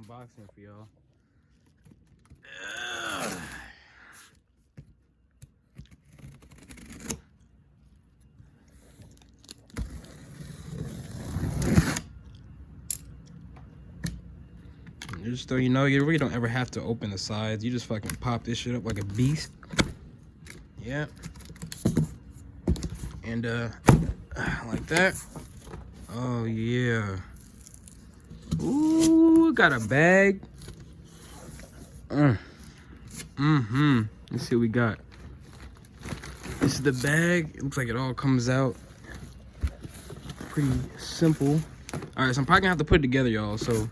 unboxing for y'all. Just so you know, you really don't ever have to open the sides. You just fucking pop this shit up like a beast. Yeah. And like that. Oh yeah. Ooh, got a bag. Let's see what we got. This is the bag. It looks like it all comes out pretty simple. All right, so I'm probably gonna have to put it together, y'all. So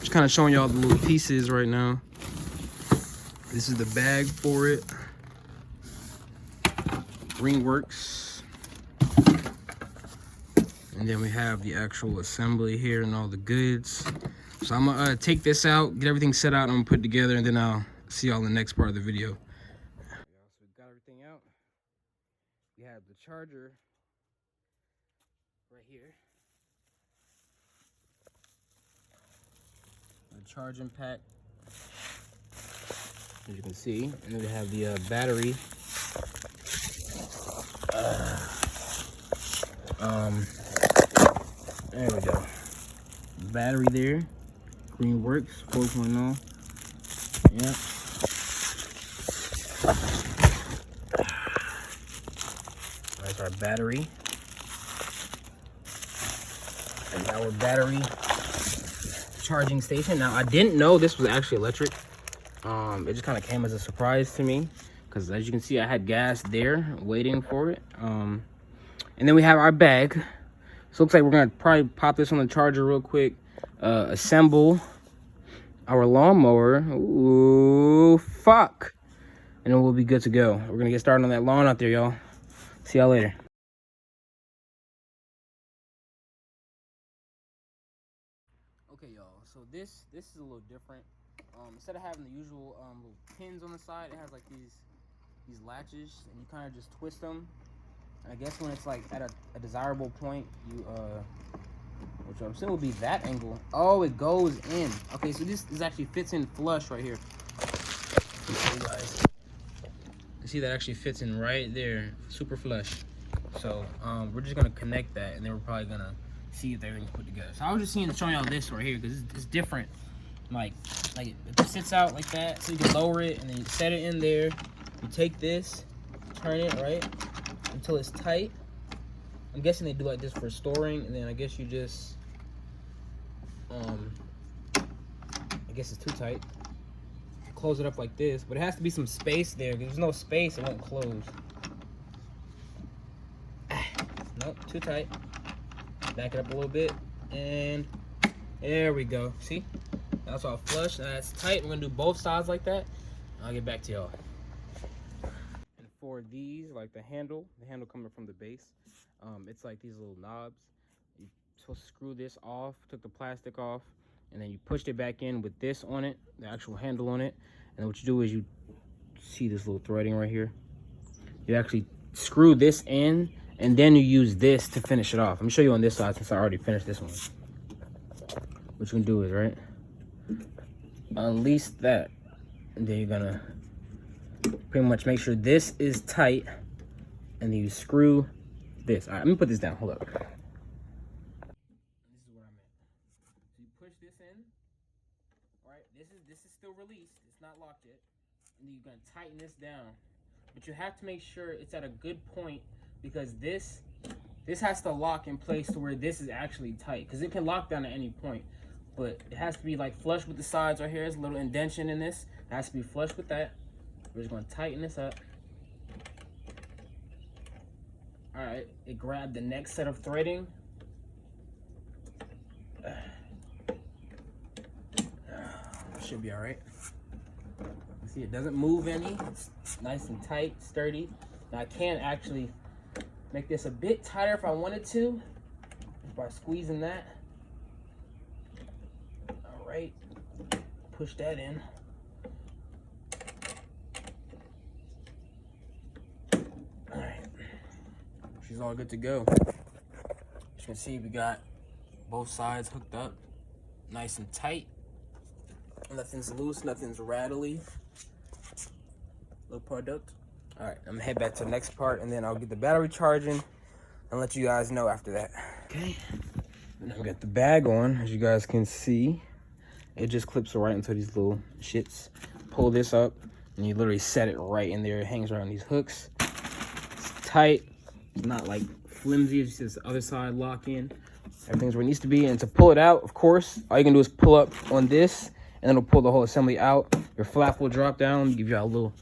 just kind of showing y'all the little pieces right now. This is the bag for it. Greenworks. And then we have the actual assembly here and all the goods. So I'm gonna take this out, get everything set out, and I'm gonna put it together, and then I'll see y'all in the next part of the video. So we got everything out. We have the charger right here. The charging pack, as you can see, and then we have the battery. There we go. Battery there. Greenworks 4.0. Yep. That's our battery. And our battery charging station. Now, I didn't know this was actually electric. It just kind of came as a surprise to me, because as you can see, I had gas there waiting for it. And then we have our bag. So it looks like we're gonna probably pop this on the charger real quick, assemble our lawnmower. Ooh, fuck. And then we'll be good to go. We're gonna get started on that lawn out there, y'all. See y'all later. Okay, y'all, so this is a little different. Instead of having the usual little pins on the side, it has like these latches, and you kind of just twist them. And I guess when it's like at a desirable point, you which I'm assuming will be that angle. Oh, it goes in. Okay, so this actually fits in flush right here. You guys, you see that actually fits in right there, super flush. So we're just gonna connect that, and then we're probably gonna see if everything's put together. So I was just showing y'all this right here, because it's different. Like it sits out like that, so you can lower it, and then you set it in there. You take this, turn it right until it's tight. I'm guessing they do like this for storing, and then I guess you just I guess it's too tight. Close it up like this, but it has to be some space there. If there's no space, it won't close. Nope, too tight. Back it up a little bit, and there we go. See? That's all flush. That's tight. We're gonna do both sides like that. I'll get back to y'all. And for these, like the handle coming from the base, it's like these little knobs. You supposed to screw this off, took the plastic off, and then you pushed it back in with this on it, the actual handle on it. And what you do is you see this little threading right here. You actually screw this in, and then you use this to finish it off. I'm gonna show you on this side since I already finished this one. What you can do is, right, unleash that, and then you're gonna pretty much make sure this is tight, and then you screw this. All right, let me put this down. Hold up. This is what I meant. So you push this in. All right, this is still released. It's not locked yet. And then you're gonna tighten this down, but you have to make sure it's at a good point, because this has to lock in place to where this is actually tight, because it can lock down at any point. But it has to be like flush with the sides right here. There's a little indentation in this. It has to be flush with that. We're just gonna tighten this up. All right, it grabbed the next set of threading. Should be all right. You see, it doesn't move any. It's nice and tight, sturdy. Now I can actually make this a bit tighter if I wanted to, just by squeezing that. All right, push that in. All right, she's all good to go. As you can see, we got both sides hooked up, nice and tight. Nothing's loose, nothing's rattly. Little product. All right, I'm gonna head back to the next part, and then I'll get the battery charging and let you guys know after that. Okay, and I've got the bag on, as you guys can see. It just clips right into these little shits. Pull this up, and you literally set it right in there. It hangs around these hooks. It's tight. It's not like flimsy. It's just the other side lock in. Everything's where it needs to be. And to pull it out, of course, all you can do is pull up on this, and it'll pull the whole assembly out. Your flap will drop down. Give you a little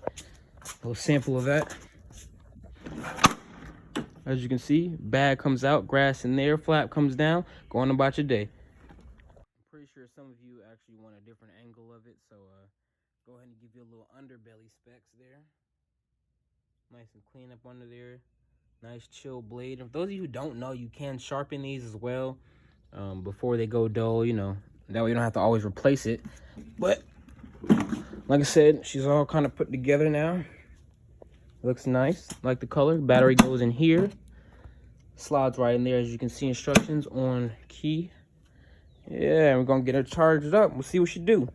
sample of that. As you can see, bag comes out, grass in there, flap comes down, go on about your day. I'm pretty sure some of you actually want a different angle of it, so go ahead and give you a little underbelly specs there. Nice and clean up under there. Nice chill blade. And for those of you who don't know, you can sharpen these as well before they go dull, you know. That way you don't have to always replace it. But like I said, she's all kind of put together now. Looks nice. Like the color. Battery goes in here. Slides right in there, as you can see. Instructions on key. Yeah, we're gonna get her charged up. We'll see what she do.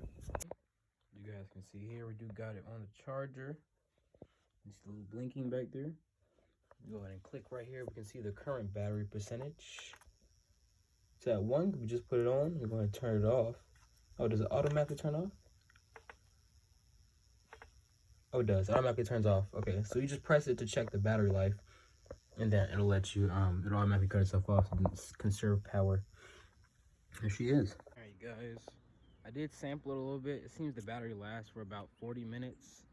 You guys can see here, we do got it on the charger. It's a little blinking back there. Go ahead and click right here. We can see the current battery percentage. It's at 1. We just put it on. We're going to turn it off. Oh, does it automatically turn off? Oh, it does. It automatically turns off. Okay, so you just press it to check the battery life, and then it'll let you, it'll automatically cut itself off and conserve power. There she is. All right, guys. I did sample it a little bit. It seems the battery lasts for about 40 minutes.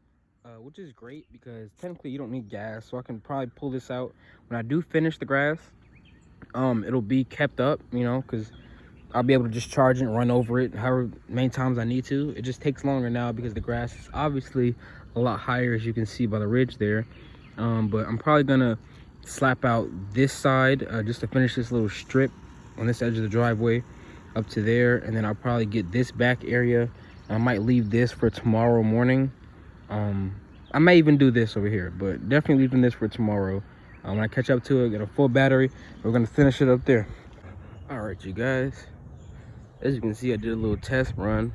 Which is great because technically you don't need gas, so I can probably pull this out when I do finish the grass. It'll be kept up, you know, because I'll be able to just charge it and run over it however many times I need to. It just takes longer now because the grass is obviously a lot higher, as you can see by the ridge there. But I'm probably gonna slap out this side just to finish this little strip on this edge of the driveway up to there, and then I'll probably get this back area. I might leave this for tomorrow morning. I may even do this over here, but definitely leaving this for tomorrow. When I catch up to it, get a full battery, we're gonna finish it up there. All right, you guys, as you can see, I did a little test run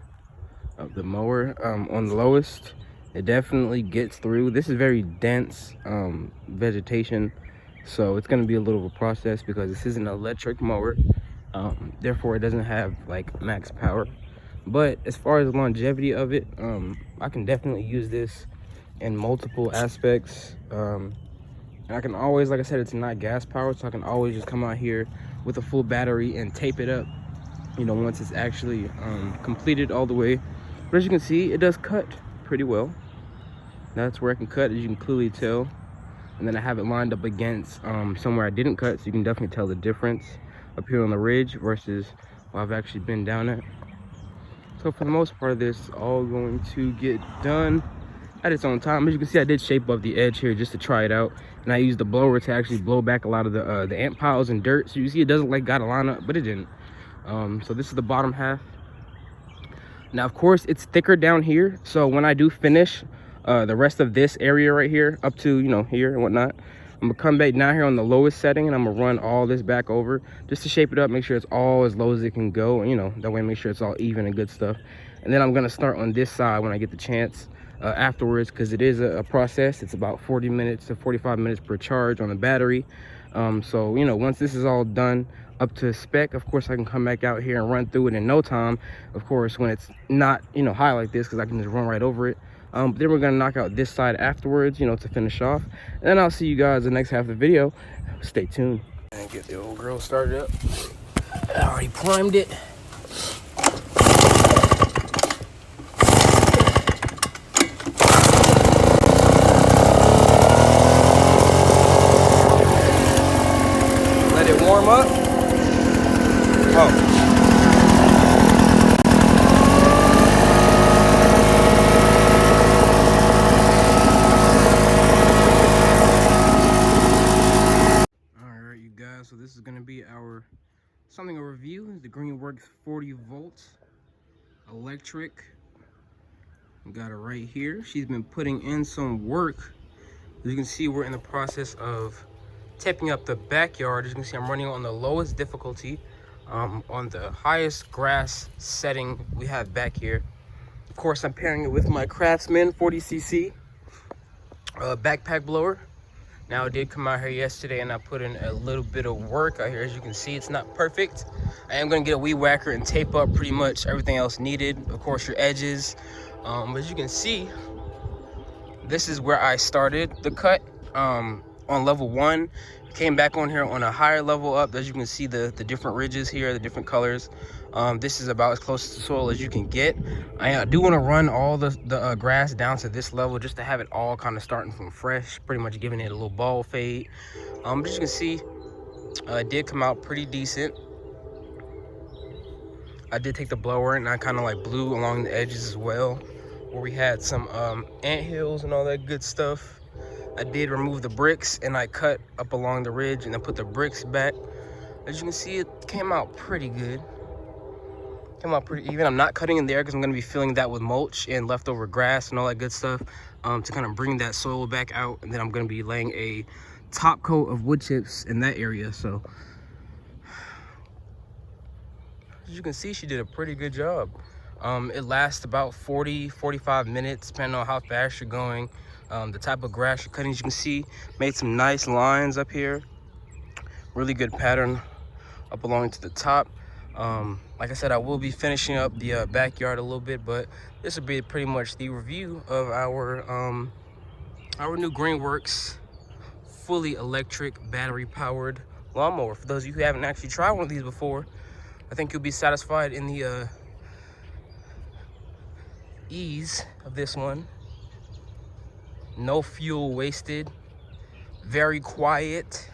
of the mower on the lowest. It definitely gets through. This is very dense vegetation, so it's gonna be a little of a process because this is an electric mower. Therefore it doesn't have like max power. But as far as the longevity of it, I can definitely use this in multiple aspects. And I can always, like I said, it's not gas powered, so I can always just come out here with a full battery and tape it up, you know, once it's actually completed all the way. But as you can see, it does cut pretty well. That's where I can cut, as you can clearly tell. And then I have it lined up against somewhere I didn't cut, so you can definitely tell the difference up here on the ridge versus where I've actually been down at. So for the most part, this is all going to get done at its own time. As you can see, I did shape up the edge here just to try it out, and I used the blower to actually blow back a lot of the ant piles and dirt. So you see, it doesn't like got a line up, but it didn't. So this is the bottom half. Now, of course, it's thicker down here. So when I do finish the rest of this area right here, up to, you know, here and whatnot, I'm gonna come back down here on the lowest setting, and I'm gonna run all this back over just to shape it up, make sure it's all as low as it can go, and, you know, that way make sure it's all even and good stuff. And then I'm gonna start on this side when I get the chance afterwards, because it is a process. It's about 40 minutes to 45 minutes per charge on the battery. So, you know, once this is all done up to spec, of course I can come back out here and run through it in no time, of course, when it's not, you know, high like this, because I can just run right over it. But then we're gonna knock out this side afterwards, you know, to finish off, and then I'll see you guys in the next half of the video. Stay tuned. And get the old girl started up. I already primed it. Let it warm up. Oh. So this is going to be our something a review. The Greenworks 40 volt electric. We got it right here. She's been putting in some work. As you can see, we're in the process of taping up the backyard. As you can see, I'm running on the lowest difficulty on the highest grass setting we have back here. course, I'm pairing it with my Craftsman 40cc backpack blower. Now, I did come out here yesterday and I put in a little bit of work out here. As you can see, it's not perfect. I am going to get a weed whacker and tape up pretty much everything else needed. Of course, your edges. But as you can see, this is where I started the cut on level 1. Came back on here on a higher level up. As you can see, the different ridges here, the different colors. This is about as close to soil as you can get. I do want to run all the grass down to this level just to have it all kind of starting from fresh, pretty much giving it a little ball fade. But as you can see, it did come out pretty decent. I did take the blower and I kind of like blew along the edges as well, where we had some ant hills and all that good stuff. I did remove the bricks and I cut up along the ridge and then put the bricks back. As you can see, it came out pretty good. Came out pretty even. I'm not cutting in there because I'm going to be filling that with mulch and leftover grass and all that good stuff to kind of bring that soil back out. And then I'm going to be laying a top coat of wood chips in that area. So as you can see, she did a pretty good job. It lasts about 40-45 minutes depending on how fast you're going, the type of grass you're cutting. As you can see, made some nice lines up here, really good pattern up along to the top. Like I said, I will be finishing up the backyard a little bit, but this will be pretty much the review of our new Greenworks fully electric battery powered lawnmower. For those of you who haven't actually tried one of these before, I think you'll be satisfied in the ease of this one. No fuel wasted, very quiet.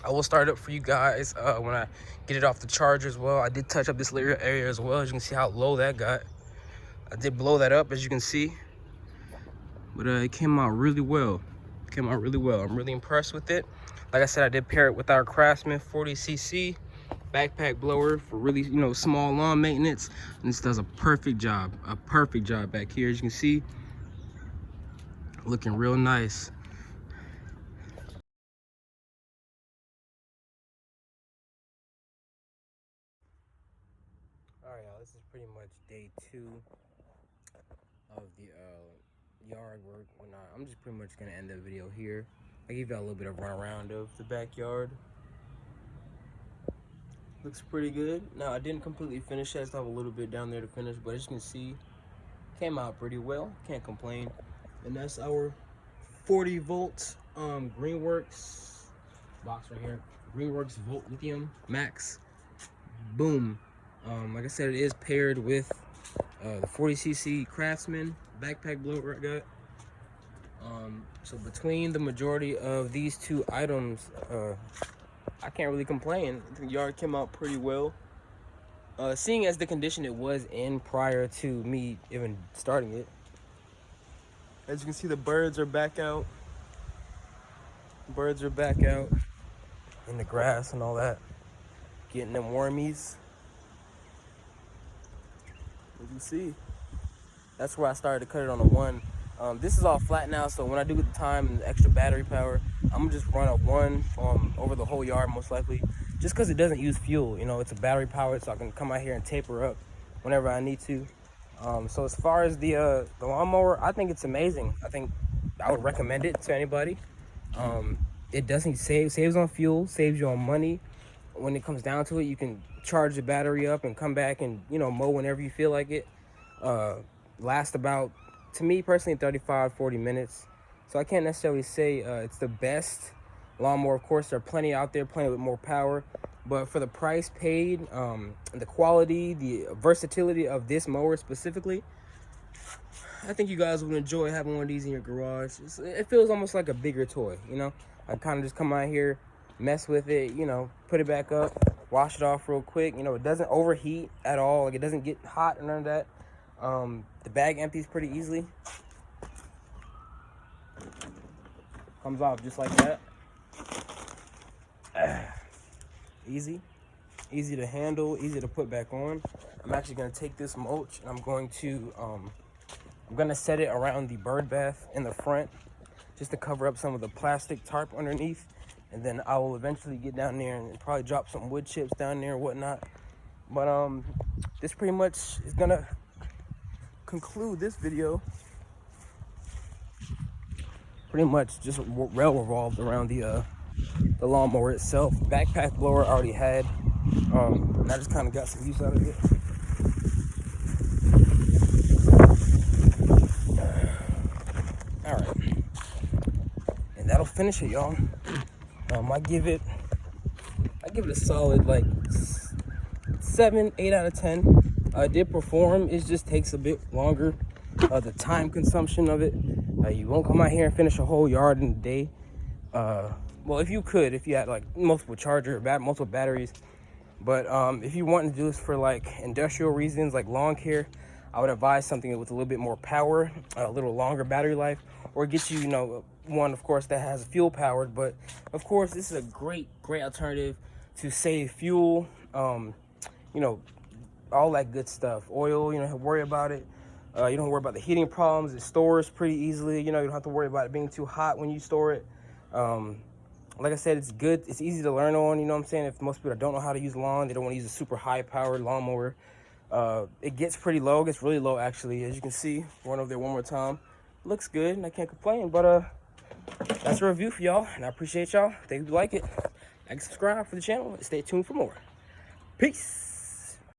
I will start it up for you guys when I get it off the charger as well. I did touch up this little area as well. As you can see how low that got. I did blow that up, as you can see, but it came out really well. Came out really well. I'm really impressed with it. Like I said, I did pair it with our Craftsman 40cc backpack blower for really, small lawn maintenance, and this does a perfect job back here. As you can see, looking real nice. All right, y'all, this is pretty much day 2 of the yard work. I'm just pretty much gonna end the video here. I gave y'all a little bit of run around of the backyard. Looks pretty good. Now, I didn't completely finish it. I still have a little bit down there to finish, but as you can see, came out pretty well. Can't complain. And that's our 40 volt Greenworks box right here. Greenworks Volt Lithium Max. Boom. Like I said, it is paired with the 40cc Craftsman backpack blower I got. So between the majority of these two items, I can't really complain. The yard came out pretty well. Seeing as the condition it was in prior to me even starting it. As you can see, the birds are back out. Birds are back out in the grass and all that. Getting them wormies. As you see, that's where I started to cut it on the 1. This is all flat now, so when I do get the time and the extra battery power, I'm gonna just run a 1 over the whole yard most likely, just because it doesn't use fuel. It's a battery powered, so I can come out here and taper up whenever I need to. So as far as the lawnmower, I think it's amazing. I think I would recommend it to anybody. It doesn't saves on fuel, saves you on money. When it comes down to it, you can charge the battery up and come back and mow whenever you feel like it. Last about, to me personally, 35-40 minutes. So I can't necessarily say it's the best lawnmower. Of course, there are plenty out there, plenty with more power. But for the price paid, the quality, the versatility of this mower specifically, I think you guys would enjoy having one of these in your garage. It feels almost like a bigger toy, I kind of just come out here, mess with it, put it back up, wash it off real quick. It doesn't overheat at all. Like, it doesn't get hot or none of that. The bag empties pretty easily. Comes off just like that. Easy to handle, easy to put back on. I'm actually going to take this mulch and I'm going to set it around the bird bath in the front, just to cover up some of the plastic tarp underneath. And then I will eventually get down there and probably drop some wood chips down there and whatnot. But this pretty much is gonna conclude this video, pretty much just revolved around the lawnmower itself. Backpack blower I already had, and I just kind of got some use out of it. All right, and that'll finish it, y'all. I give it a solid like 7, 8 out of 10. It did perform. It just takes a bit longer. The time consumption of it. You won't come out here and finish a whole yard in a day. Well, if you could, if you had like multiple multiple batteries. But if you want to do this for like industrial reasons, like lawn care, I would advise something with a little bit more power, a little longer battery life, or get you, one, of course, that has fuel powered. But of course, this is a great alternative to save fuel, all that good stuff. Oil, you don't have to worry about it. You don't worry about the heating problems. It stores pretty easily. You don't have to worry about it being too hot when you store it. Like I said, it's good. It's easy to learn on, what I'm saying? If most people don't know how to use lawn, they don't want to use a super high-powered lawnmower. It gets pretty low. It gets really low, actually. As you can see, run over there one more time. Looks good, and I can't complain. But that's a review for y'all, and I appreciate y'all. If you like it, like and subscribe for the channel, and stay tuned for more. Peace.